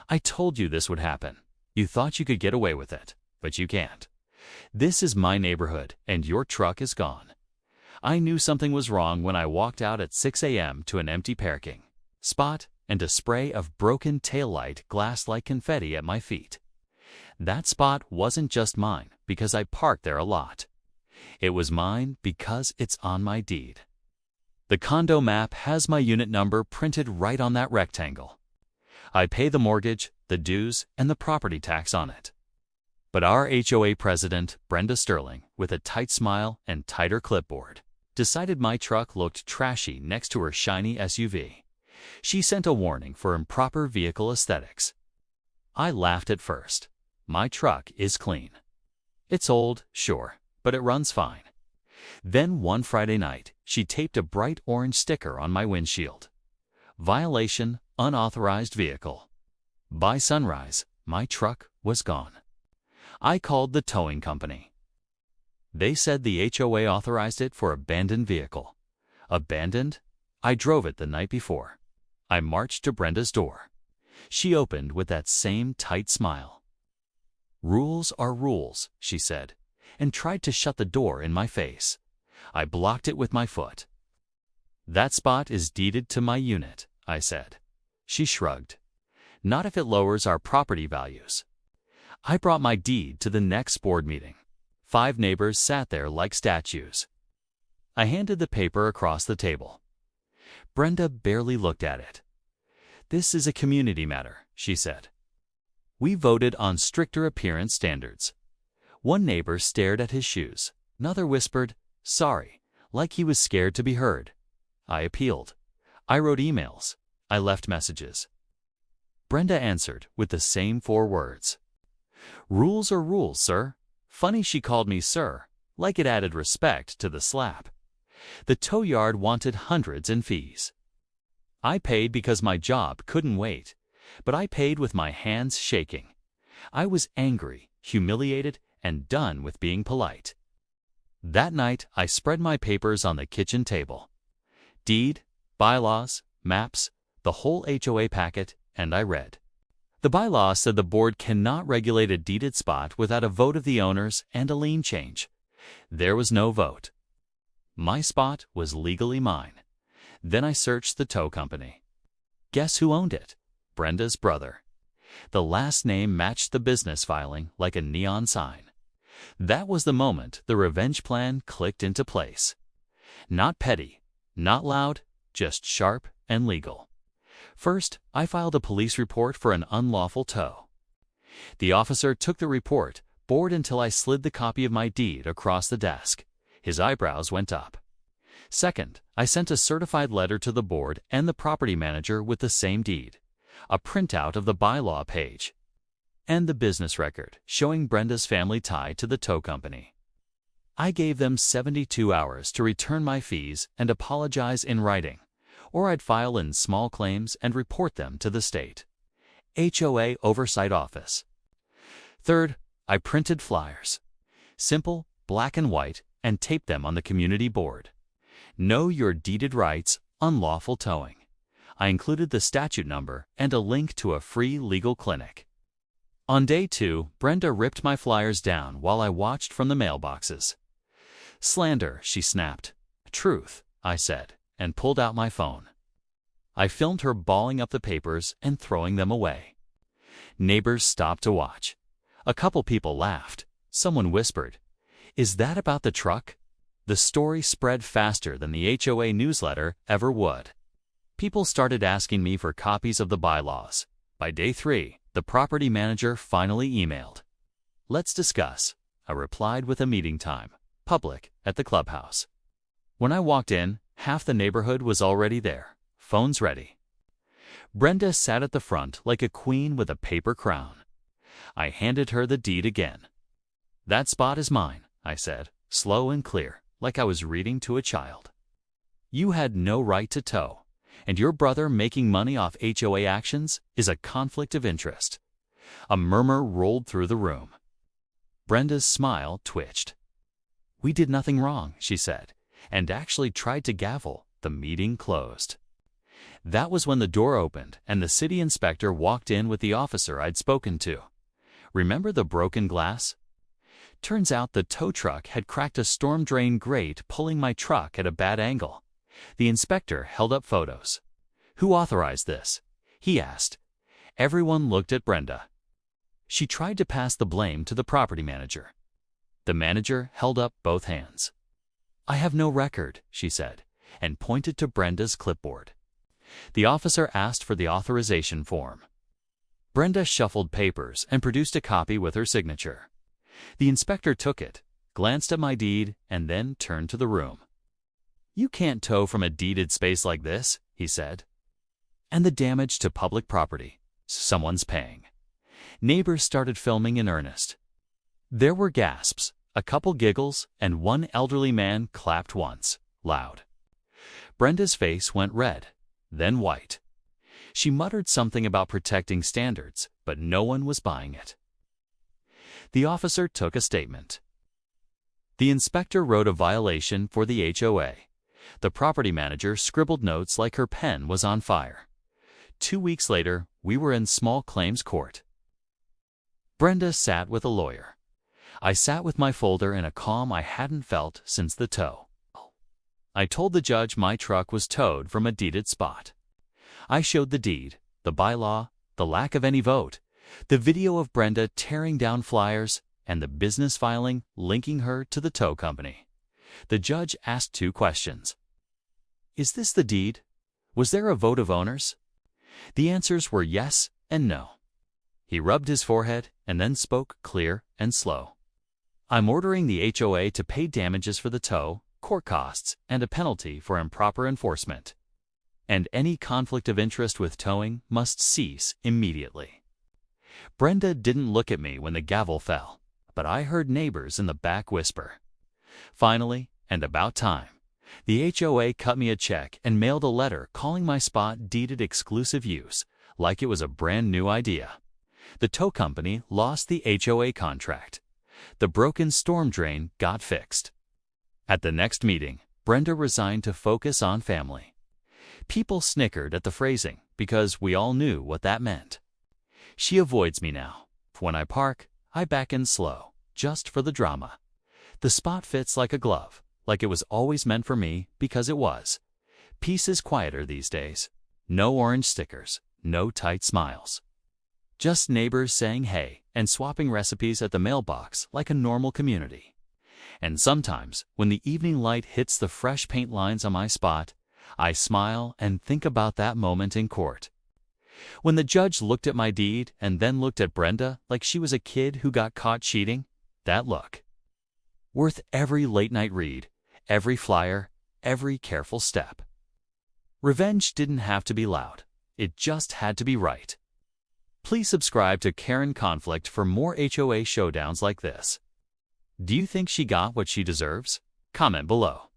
I told you this would happen. You thought you could get away with it, but you can't. This is my neighborhood, and your truck is gone. I knew something was wrong when I walked out at 6 a.m. to an empty parking spot and a spray of broken taillight glass like confetti at my feet. That spot wasn't just mine because I parked there a lot. It was mine because it's on my deed. The condo map has my unit number printed right on that rectangle. I pay the mortgage, the dues, and the property tax on it. But our HOA president, Brenda Sterling, with a tight smile and tighter clipboard, decided my truck looked trashy next to her shiny SUV. She sent a warning for improper vehicle aesthetics. I laughed at first. My truck is clean. It's old, sure, but it runs fine. Then one Friday night, she taped a bright orange sticker on my windshield. Violation, unauthorized vehicle. By sunrise, my truck was gone. I called the towing company. They said the HOA authorized it for abandoned vehicle. Abandoned? I drove it the night before. I marched to Brenda's door. She opened with that same tight smile. Rules are rules, she said, and tried to shut the door in my face. I blocked it with my foot. That spot is deeded to my unit, I said. She shrugged. Not if it lowers our property values. I brought my deed to the next board meeting. 5 neighbors sat there like statues. I handed the paper across the table. Brenda barely looked at it. This is a community matter, she said. We voted on stricter appearance standards. One neighbor stared at his shoes. Another whispered, sorry, like he was scared to be heard. I appealed. I wrote emails. I left messages. Brenda answered with the same 4 words. Rules are rules, sir. Funny she called me sir, like it added respect to the slap. The tow yard wanted hundreds in fees. I paid because my job couldn't wait, but I paid with my hands shaking. I was angry, humiliated, and done with being polite. That night, I spread my papers on the kitchen table. Deed, bylaws, maps, the whole HOA packet, and I read. The bylaw said the board cannot regulate a deeded spot without a vote of the owners and a lien change. There was no vote. My spot was legally mine. Then I searched the tow company. Guess who owned it? Brenda's brother. The last name matched the business filing like a neon sign. That was the moment the revenge plan clicked into place. Not petty, not loud, just sharp and legal. First, I filed a police report for an unlawful tow. The officer took the report, bored until I slid the copy of my deed across the desk. His eyebrows went up. Second, I sent a certified letter to the board and the property manager with the same deed, a printout of the bylaw page, and the business record showing Brenda's family tie to the tow company. I gave them 72 hours to return my fees and apologize in writing, or I'd file in small claims and report them to the state HOA Oversight Office. Third, I printed flyers. Simple, black and white, and taped them on the community board. Know your deeded rights, unlawful towing. I included the statute number and a link to a free legal clinic. On day 2, Brenda ripped my flyers down while I watched from the mailboxes. Slander, she snapped. Truth, I said, and pulled out my phone. I filmed her balling up the papers and throwing them away. Neighbors stopped to watch. A couple people laughed. Someone whispered, "Is that about the truck?" The story spread faster than the HOA newsletter ever would. People started asking me for copies of the bylaws. By day 3, the property manager finally emailed. "Let's discuss," I replied with a meeting time, public, at the clubhouse. When I walked in, half the neighborhood was already there, phones ready. Brenda sat at the front like a queen with a paper crown. I handed her the deed again. "That spot is mine," I said, slow and clear, like I was reading to a child. "You had no right to tow, and your brother making money off HOA actions is a conflict of interest." A murmur rolled through the room. Brenda's smile twitched. "We did nothing wrong," she said, and actually tried to gavel. The meeting closed. That was when the door opened and the city inspector walked in with the officer I'd spoken to. Remember the broken glass? Turns out the tow truck had cracked a storm drain grate, pulling my truck at a bad angle. The inspector held up photos. "Who authorized this?" he asked. Everyone looked at Brenda. She tried to pass the blame to the property manager. The manager held up both hands. "I have no record," she said, and pointed to Brenda's clipboard. The officer asked for the authorization form. Brenda shuffled papers and produced a copy with her signature. The inspector took it, glanced at my deed, and then turned to the room. "You can't tow from a deeded space like this," he said. "And the damage to public property, someone's paying." Neighbors started filming in earnest. There were gasps, a couple giggles, and one elderly man clapped once, loud. Brenda's face went red, then white. She muttered something about protecting standards, but no one was buying it. The officer took a statement. The inspector wrote a violation for the HOA. The property manager scribbled notes like her pen was on fire. 2 weeks later, we were in small claims court. Brenda sat with a lawyer. I sat with my folder in a calm I hadn't felt since the tow. I told the judge my truck was towed from a deeded spot. I showed the deed, the bylaw, the lack of any vote, the video of Brenda tearing down flyers, and the business filing linking her to the tow company. The judge asked 2 questions. "Is this the deed? Was there a vote of owners?" The answers were yes and no. He rubbed his forehead and then spoke clear and slow. "I'm ordering the HOA to pay damages for the tow, court costs, and a penalty for improper enforcement. And any conflict of interest with towing must cease immediately." Brenda didn't look at me when the gavel fell, but I heard neighbors in the back whisper. Finally, and about time, the HOA cut me a check and mailed a letter calling my spot deeded exclusive use, like it was a brand new idea. The tow company lost the HOA contract. The broken storm drain got fixed. At the next meeting, Brenda resigned to focus on family. People snickered at the phrasing because we all knew what that meant. She avoids me now. When I park, I back in slow, just for the drama. The spot fits like a glove, like it was always meant for me because it was. Peace is quieter these days. No orange stickers, no tight smiles. Just neighbors saying hey and swapping recipes at the mailbox like a normal community. And sometimes, when the evening light hits the fresh paint lines on my spot, I smile and think about that moment in court. When the judge looked at my deed and then looked at Brenda like she was a kid who got caught cheating, that look. Worth every late-night read, every flyer, every careful step. Revenge didn't have to be loud. It just had to be right. Please subscribe to Karen Conflict for more HOA showdowns like this. Do you think she got what she deserves? Comment below.